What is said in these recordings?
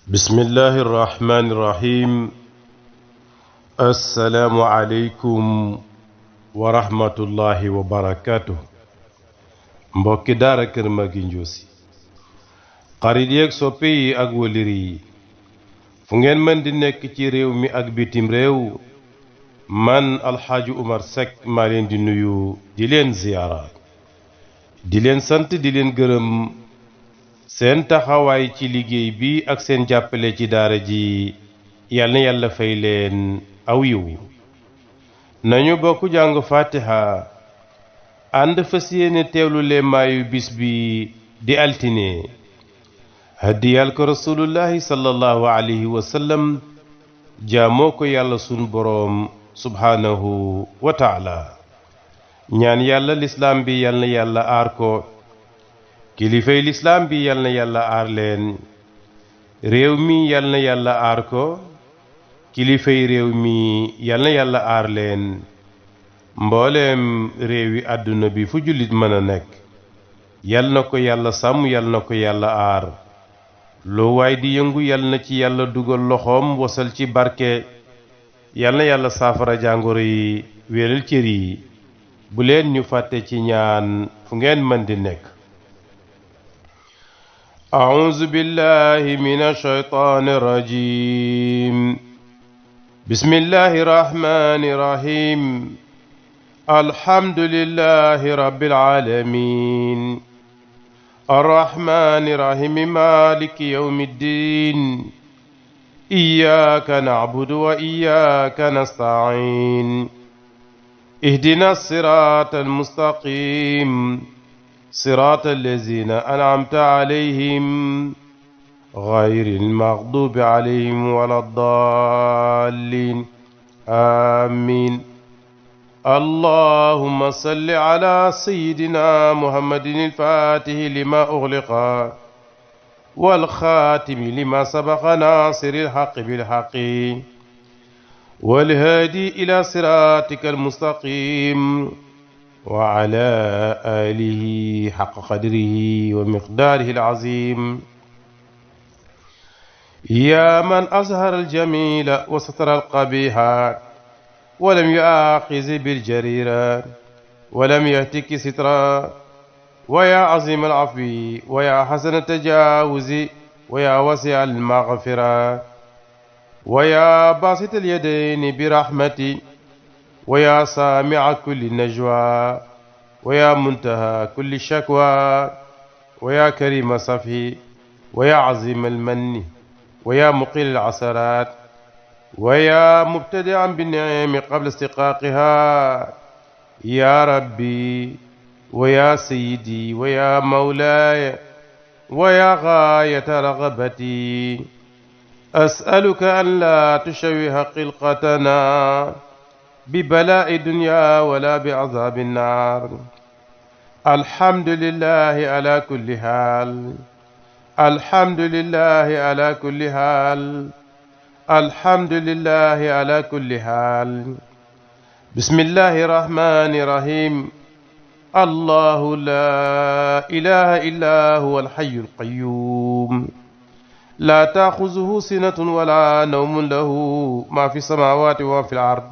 bismillahi irrahmani irrahim assalaamu aleykum wa rahmatullahi wa barakatuh mbokki daara Kër Magui Ndiossi xarit yeeg soppe yi ak wëlëri yi fu ngeen mën di nekk ci réew mi ak bitim réew man alxaaji Umar Seck maa leen di nuyu di leen ziyaara di leen sant di leen gërëm seen taxawaay ci liggéey bi ak seen jàppale ci daara ji yal na yàlla fay leen aw yiw nañu bokk jàng fatiha ànd fas yéene teewlu leemaayu bis bi di altine haddiyal ko rasulullahi sallallahu alayhi wa sallam jaamoo ko yàlla sunu boroom subhaanahu wa taala ñaan yàlla lislaam bi yal na yàlla aar ko kilifay lislaam bi yal na yàlla aar leen réew mi yal na yàlla aar ko kilifay réew mi yal na yàlla aar leen mbooleem réewi àdduna bi fu jullit mën a nekk yal na ko yàlla sàmm yal na ko yàlla aar loo waay di yëngu yal na ci yàlla dugal loxoom wasal ci barke yal na yàlla saafara jàngoro yi wéral cër yi bu leen ñu fàtte ci ñaan fu ngeen mën di nekk أعوذ بالله من الشيطان الرجيم بسم الله الرحمن الرحيم الحمد لله رب العالمين الرحمن الرحيم مالك يوم الدين إياك نعبد وإياك نستعين اهدنا الصراط المستقيم صراط الذين أنعمت عليهم غير المغضوب عليهم ولا الضالين آمين اللهم صل على سيدنا محمد الفاتح لما أغلق والخاتم لما سبق ناصر الحق بالحق والهادي إلى صراطك المستقيم وعلى آله حق قدره ومقداره العظيم يا من أظهر الجميل وستر القبيح ولم يؤاخذ بالجريرة ولم يهتك سترا ويا عظيم العفو ويا حسن التجاوز ويا واسع المغفرة ويا باسط اليدين برحمتي ويا سامع كل نجوى ويا منتهى كل شكوى ويا كريم صفي ويا عظيم المن ويا مقيل العثرات ويا مبتدعا بالنعم قبل استقاقها يا ربي ويا سيدي ويا مولاي ويا غاية رغبتي أسألك أن لا تشوه خلقتنا ببلاء الدنيا ولا بعذاب النار الحمد لله على كل حال الحمد لله على كل حال الحمد لله على كل حال بسم الله الرحمن الرحيم الله لا إله إلا هو الحي القيوم لا تأخذه سنة ولا نوم له ما في السماوات وما في الأرض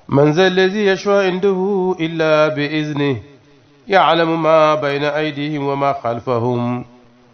من ذا الذي يشفع عنده إلا بإذنه يعلم ما بين أيديهم وما خلفهم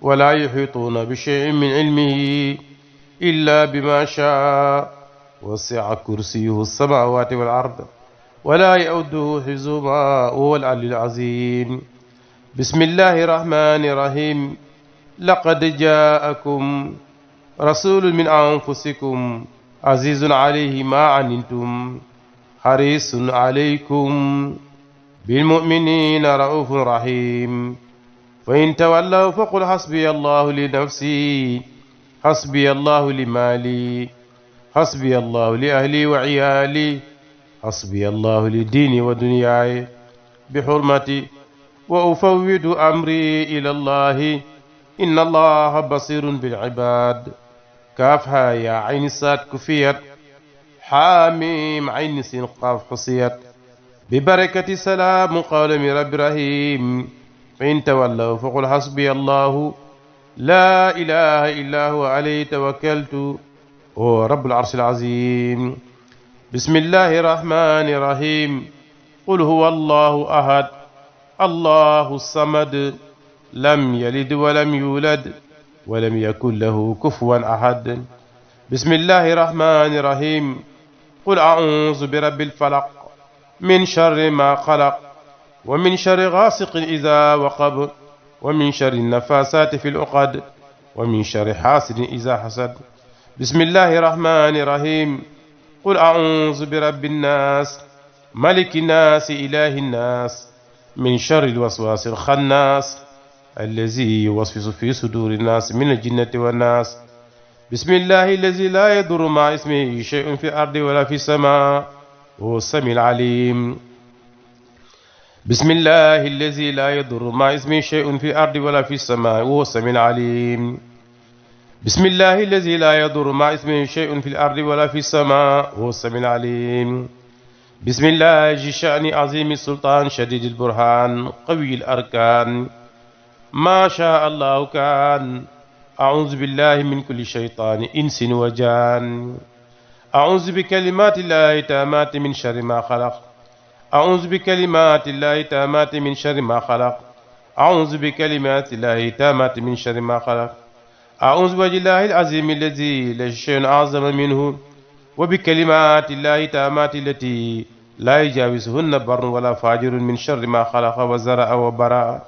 ولا يحيطون بشيء من علمه إلا بما شاء وسع كرسيه السماوات والأرض ولا يؤوده حفظهما وهو العلي العظيم بسم الله الرحمن الرحيم لقد جاءكم رسول من أنفسكم عزيز عليه ما عنتم حريص عليكم بالمؤمنين رؤوف رحيم فإن تولوا فقل حسبي الله لنفسي حسبي الله لمالي حسبي الله لأهلي وعيالي حسبي الله لديني ودنياي بحرمتي وأفوض أمري إلى الله إن الله بصير بالعباد كافها يا عين الساد كفيت حاميم عين سين قاف حصيت ببركة سلام قول من رب رحيم فإن تولوا فقل حسبي الله لا إله إلا هو عليه توكلت هو رب العرش العظيم. بسم الله الرحمن الرحيم. قل هو الله أحد الله الصمد لم يلد ولم يولد ولم يكن له كفوا أحد. بسم الله الرحمن الرحيم. قل أعوذ برب الفلق من شر ما خلق ومن شر غاسق إذا وقب ومن شر النفاسات في العقد ومن شر حاسد إذا حسد. بسم الله الرحمن الرحيم. قل أعوذ برب الناس ملك الناس إله الناس من شر الوسواس الخناس الذي يوسوس في صدور الناس من الجنة والناس. بسم الله الذي لا يضر مع اسمه شيء في الأرض ولا في السماء وهو السميع العليم. بسم الله الذي لا يضر مع اسمه شيء في الأرض ولا في السماء وهو السميع العليم. بسم الله الذي لا يضر مع اسمه شيء في الأرض ولا في السماء وهو السميع العليم. بسم الله ذي الشأن عظيم السلطان شديد البرهان قوي الأركان ما شاء الله كان. أعوذ بالله من كل شيطان إنس وجان. أعوذ بكلمات الله التامات من شر ما خلق. أعوذ بكلمات الله التامات من شر ما خلق. أعوذ بكلمات الله التامات من شر ما خلق. أعوذ بوجه الله العظيم الذي لا شيء أعظم منه وبكلمات الله التامات التي لا يجاوزهن بر ولا فاجر من شر ما خلق وزرع وبرأ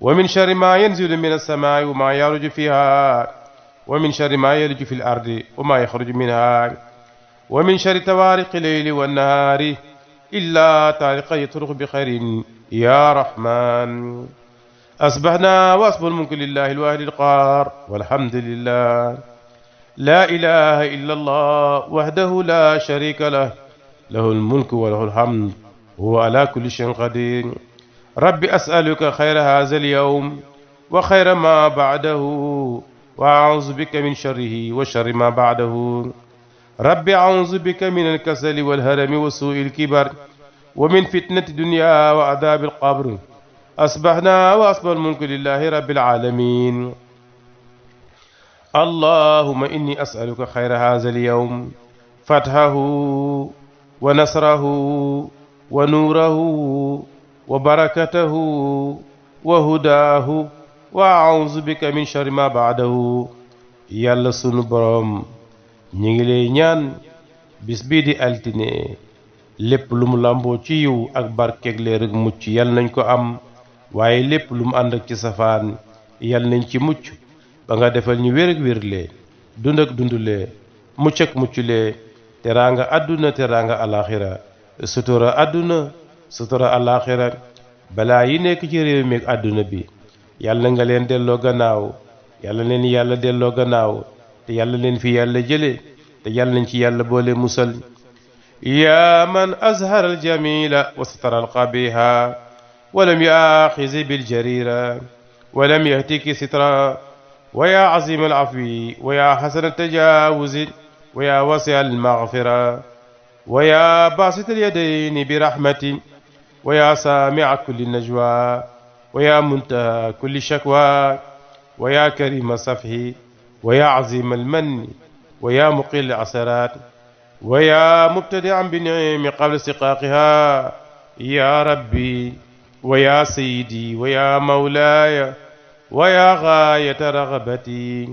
ومن شر ما ينزل من السماء وما يعرج فيها ومن شر ما يلج في الأرض وما يخرج منها ومن شر توارق الليل والنهار إلا طارق يطرق بخير يا رحمن. أصبحنا وأصبح الملك لله الواحد القهار والحمد لله لا إله إلا الله وحده لا شريك له له الملك وله الحمد وهو على كل شيء قدير. رب أسألك خير هذا اليوم وخير ما بعده وأعوذ بك من شره وشر ما بعده. رب أعوذ بك من الكسل والهرم وسوء الكبر ومن فتنة الدنيا وعذاب القبر. أصبحنا وأصبح الملك لله رب العالمين. اللهم إني أسألك خير هذا اليوم فتحه ونصره ونوره وبركته وهداه وأعوذ بك من شر ما بعده. يلا sunu borom ñi ngi lay ñaan bis bii di altine lépp lu mu làmboo ci yiw ak barkeeg leer ak mucc yal nañ ko am waaye lépp lu mu ànd ak ci safaan yal nañ ci mucc ba nga defal ñu wér ak wérlee dund ak dundulee mucc ak mucculee teraanga àdduna teraanga alaxira sutura àdduna sutura alaxira balaa yi nekk ci réew mi ak àdduna bi yàlla nga leen delloo gannaaw yàlla leen yàlla delloo gannaaw te yàlla leen fi yàlla jële te yàlla nañ ci yàlla boole musal. yaa man azhara aljamila wa satara alqabiha walam yuaxizi biljarira walam yahtiki sitra wa yaa azim alafwi wa yaa xasana tajawuzi wa yaa wasi almaghfira wa yaa basit alyadayni birahmati wa yaa saami'a kulli najwa wa yaa muntaha kulli shakwa wa yaa karima safhi wa yaa azim almanni wa yaa muqil asaraat wa yaa mubtadi'an binni'ami qabla istiqaaqiha ya rabbi wa yaa sayyidi wa yaa mawlaaya wa yaa gaayata ragabati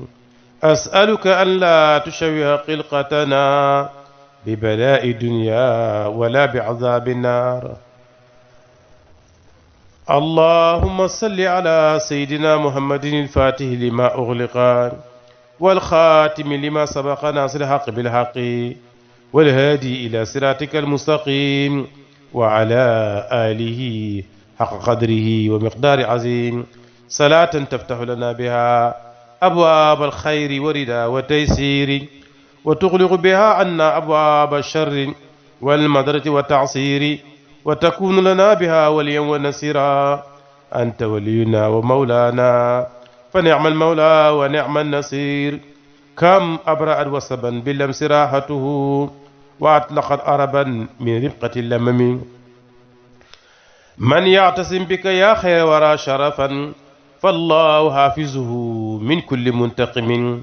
as'aluka an laa tushawwiha xilqatana bi balaa'i dunya wala bi azaabi naar. اللهم صل على سيدنا محمد الفاتح لما أغلق والخاتم لما سبق ناصر الحق بالحق والهادي إلى صراطك المستقيم وعلى آله حق قدره ومقدار عظيم صلاة تفتح لنا بها أبواب الخير وردا وتيسير وتغلق بها عنا أبواب الشر والمضرة والتعصير وتكون لنا بها وليا ونصيرا أنت ولينا ومولانا فنعم المولى ونعم النصير. كم أبرأت وصبا باللمس راحته وأطلقت أربا من رفقة اللمم. من يعتصم بك يا خير ورى شرفا فالله حافظه من كل منتقم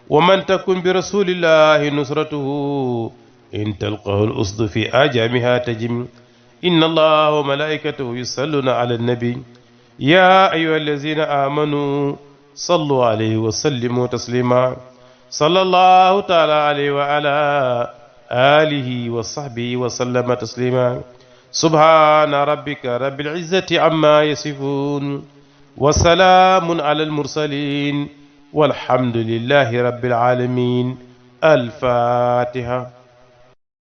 ومن تكن برسول الله نصرته إن تلقه الأسد في آجامها تجم إن الله وملائكته يصلون على النبي يا أيها الذين آمنوا صلوا عليه وسلموا تسليما صلى الله تعالى عليه وعلى آله وصحبه وسلم تسليما سبحان ربك رب العزة عما يصفون وسلام على المرسلين والحمد لله رب العالمين. الفاتحة.